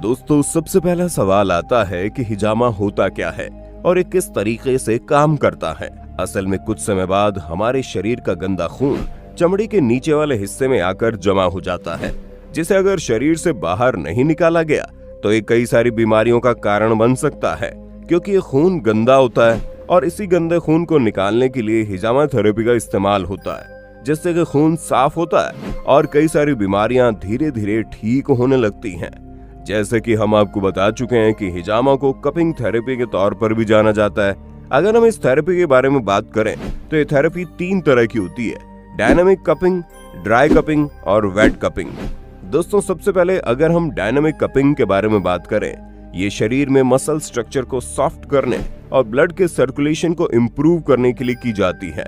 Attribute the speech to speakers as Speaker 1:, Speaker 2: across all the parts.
Speaker 1: दोस्तों, सबसे पहला सवाल आता है कि हिजामा होता क्या है और ये किस तरीके से काम करता है। असल में कुछ समय बाद हमारे शरीर का गंदा खून चमड़ी के नीचे वाले हिस्से में आकर जमा हो जाता है, जिसे अगर शरीर से बाहर नहीं निकाला गया तो ये कई सारी बीमारियों का कारण बन सकता है, क्योंकि ये खून गंदा होता है और इसी गंदे खून को निकालने के लिए हिजामा थेरेपी का इस्तेमाल होता है, जिससे कि खून साफ होता है और कई सारी बीमारियां धीरे धीरे ठीक होने लगती हैं। जैसे कि हम आपको बता चुके हैं कि हिजामा को कपिंग थेरेपी के तौर पर भी जाना जाता है। अगर हम इस थेरेपी के बारे में बात करें तो ये थेरेपी 3 तरह की होती है: डायनामिक कपिंग, ड्राई कपिंग और वेट कपिंग। दोस्तों, सबसे पहले अगर हम डायनामिक कपिंग के बारे में बात करें, ये शरीर में मसल स्ट्रक्चर को सॉफ्ट करने और ब्लड के सर्कुलेशन को इम्प्रूव करने के लिए की जाती है।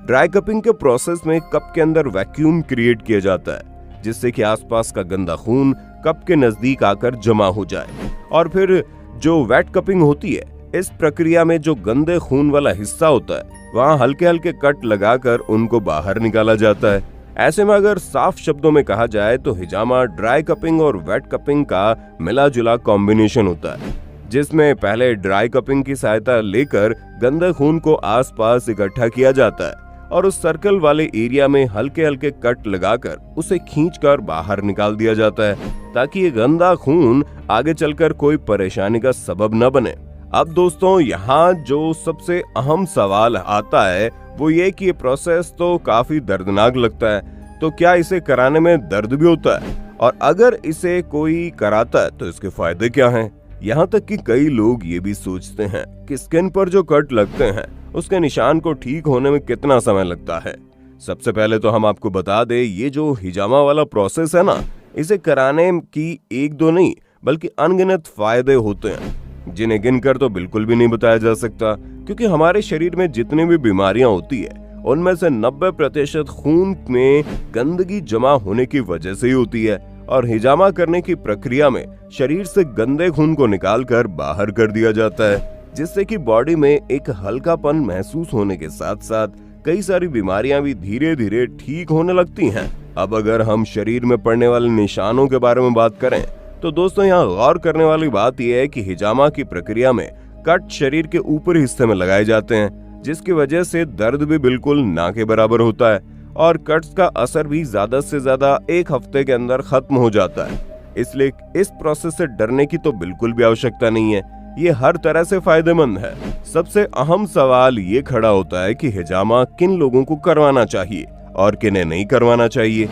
Speaker 1: ड्राई कपिंग के प्रोसेस में कप के अंदर वैक्यूम क्रिएट किया जाता है, जिससे कि आसपास का गंदा खून कप के नजदीक आकर जमा हो जाए। और फिर जो वेट कपिंग होती है, इस प्रक्रिया में जो गंदे खून वाला हिस्सा होता है वहां हल्के हल्के कट लगाकर उनको बाहर निकाला जाता है। ऐसे में अगर साफ शब्दों में कहा जाए तो हिजामा ड्राई कपिंग और वेट कपिंग का मिला जुला कॉम्बिनेशन होता है, जिसमें पहले ड्राई कपिंग की सहायता लेकर गंदे खून को आसपास इकट्ठा किया जाता है और उस सर्कल वाले एरिया में हल्के हल्के कट लगाकर उसे खींचकर बाहर निकाल दिया जाता है, ताकि ये गंदा खून आगे चलकर कोई परेशानी का सबब न बने। अब दोस्तों, यहाँ जो सबसे अहम सवाल आता है वो ये कि ये प्रोसेस तो काफी दर्दनाक लगता है, तो क्या इसे कराने में दर्द भी होता है? और अगर इसे कोई कराता है तो इसके फायदे क्या हैं? यहाँ तक कि कई लोग ये भी सोचते हैं कि स्किन पर जो कट लगते हैं उसके निशान को ठीक होने में कितना समय लगता है। सबसे पहले तो हम आपको बता दें, ये जो हिजामा वाला प्रोसेस है ना, इसे कराने की 1-2 नहीं बल्कि अनगिनत फायदे होते हैं, जिन्हें गिनकर तो बिल्कुल भी नहीं बताया जा सकता। क्योंकि हमारे शरीर में जितनी भी बीमारियां होती है उनमें से 90% खून में गंदगी जमा होने की वजह से ही होती है, और हिजामा करने की प्रक्रिया में शरीर से गंदे खून को निकालकर बाहर कर दिया जाता है, जिससे कि बॉडी में एक हल्कापन महसूस होने के साथ साथ कई सारी बीमारियां भी धीरे धीरे ठीक होने लगती हैं। अब अगर हम शरीर में पड़ने वाले निशानों के बारे में बात करें तो दोस्तों, यहाँ गौर करने वाली बात यह है कि हिजामा की प्रक्रिया में कट शरीर के ऊपरी हिस्से में लगाए जाते हैं, जिसकी वजह से दर्द भी बिल्कुल ना के बराबर होता है और कट्स का असर भी ज्यादा से ज्यादा 1 हफ्ते के अंदर खत्म हो जाता है। इसलिए इस प्रोसेस से डरने की तो बिल्कुल भी आवश्यकता नहीं है, ये हर तरह से फायदेमंद है। सबसे अहम सवाल ये खड़ा होता है कि हिजामा किन लोगों को करवाना चाहिए और किन्हें नहीं करवाना चाहिए।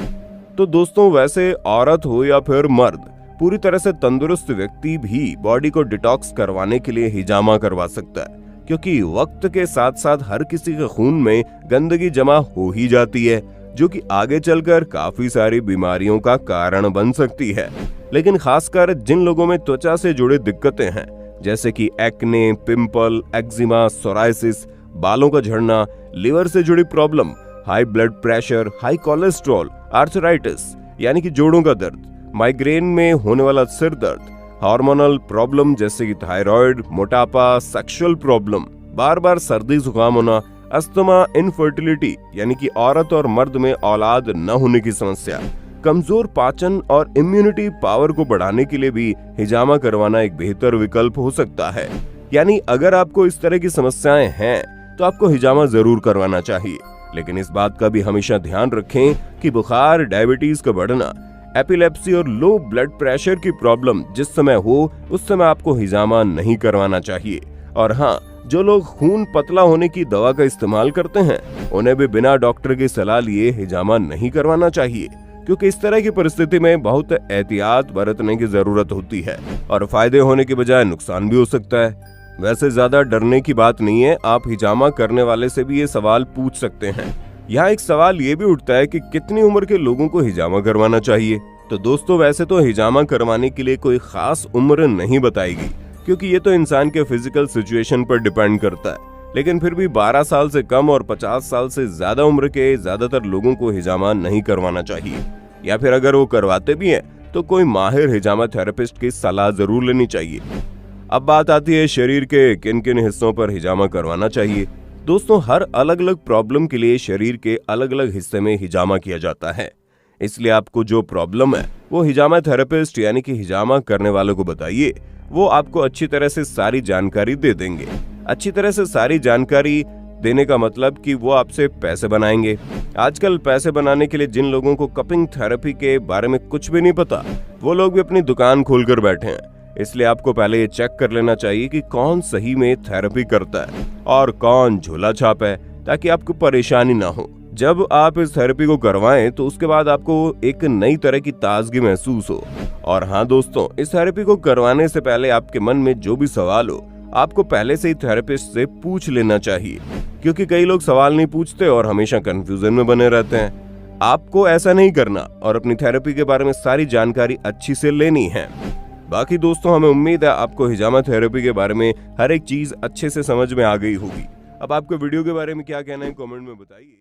Speaker 1: तो दोस्तों, वैसे औरत हो या फिर मर्द, पूरी तरह से तंदुरुस्त व्यक्ति भी बॉडी को डिटॉक्स करवाने के लिए हिजामा करवा सकता है, क्योंकि वक्त के साथ साथ हर किसी के खून में गंदगी जमा हो ही जाती है, जो कि आगे चलकर काफी सारी बीमारियों का कारण बन सकती है। लेकिन खासकर जिन लोगों में त्वचा से जुड़ी दिक्कतें हैं, जैसे कि एक्ने, पिंपल, एक्जिमा, सोराइसिस, बालों का झड़ना, लिवर से जुड़ी problem, high blood pressure, high cholesterol, arthritis यानी कि जोड़ों का दर्द, माइग्रेन में होने वाला सिर दर्द, हार्मोनल प्रॉब्लम जैसे कि थायराइड, मोटापा, सेक्सुअल प्रॉब्लम, बार बार सर्दी जुकाम होना, अस्थमा, इनफर्टिलिटी यानी कि औरत और मर्द में औलाद न होने की समस्या, कमजोर पाचन और इम्यूनिटी पावर को बढ़ाने के लिए भी हिजामा करवाना एक बेहतर विकल्प हो सकता है। यानी अगर आपको इस तरह की समस्याएं हैं तो आपको हिजामा जरूर करवाना चाहिए। लेकिन इस बात का भी हमेशा ध्यान रखें कि बुखार, डायबिटीज का बढ़ना, एपिलेप्सी और लो ब्लड प्रेशर की प्रॉब्लम जिस समय हो उस समय आपको हिजामा नहीं करवाना चाहिए। और हाँ, जो लोग खून पतला होने की दवा का इस्तेमाल करते हैं उन्हें भी बिना डॉक्टर की सलाह लिए हिजामा नहीं करवाना चाहिए, क्योंकि इस तरह की परिस्थिति में बहुत एहतियात बरतने की जरूरत होती है और फायदे होने के बजाय नुकसान भी हो सकता है। वैसे ज्यादा डरने की बात नहीं है, आप हिजामा करने वाले से भी ये सवाल पूछ सकते हैं। यहाँ एक सवाल ये भी उठता है कि कितनी उम्र के लोगों को हिजामा करवाना चाहिए। तो दोस्तों, वैसे तो हिजामा करवाने के लिए कोई खास उम्र नहीं बताएगी, क्योंकि ये तो इंसान के फिजिकल सिचुएशन पर डिपेंड करता है। लेकिन फिर भी 12 साल से कम और 50 साल से ज्यादा उम्र के ज्यादातर लोगों को हिजामा नहीं करवाना चाहिए, या फिर अगर वो करवाते भी हैं तो कोई माहिर हिजामा थेरेपिस्ट की सलाह जरूर लेनी चाहिए। अब बात आती है शरीर के किन किन हिस्सों पर हिजामा करवाना चाहिए। दोस्तों, हर अलग अलग प्रॉब्लम के लिए शरीर के अलग अलग हिस्से में हिजामा किया जाता है, इसलिए आपको जो प्रॉब्लम है वो हिजामा थेरेपिस्ट यानी कि हिजामा करने वालों को बताइए। वो आपको अच्छी तरह से सारी जानकारी दे देंगे। अच्छी तरह से सारी जानकारी देने का मतलब कि वो आपसे पैसे बनाएंगे। आजकल पैसे बनाने के लिए जिन लोगों को कपिंग थेरेपी के बारे में कुछ भी नहीं पता, वो लोग भी अपनी दुकान खोलकर बैठे हैं। इसलिए आपको पहले ये चेक कर लेना चाहिए कि कौन सही में थेरेपी करता है और कौन झोला छाप है, ताकि आपको परेशानी ना हो। जब आप इस थेरेपी को करवाएं तो उसके बाद आपको एक नई तरह की ताजगी महसूस हो। और हाँ दोस्तों, इस थेरेपी को करवाने से पहले आपके मन में जो भी सवाल हो, आपको पहले से ही थेरेपिस्ट से पूछ लेना चाहिए, क्योंकि कई लोग सवाल नहीं पूछते और हमेशा कंफ्यूजन में बने रहते हैं। आपको ऐसा नहीं करना और अपनी थेरेपी के बारे में सारी जानकारी अच्छी से लेनी है। बाकी दोस्तों, हमें उम्मीद है आपको हिजामा थेरेपी के बारे में हर एक चीज अच्छे से समझ में आ गई होगी। अब आपको वीडियो के बारे में क्या कहना है कमेंट में बताइए।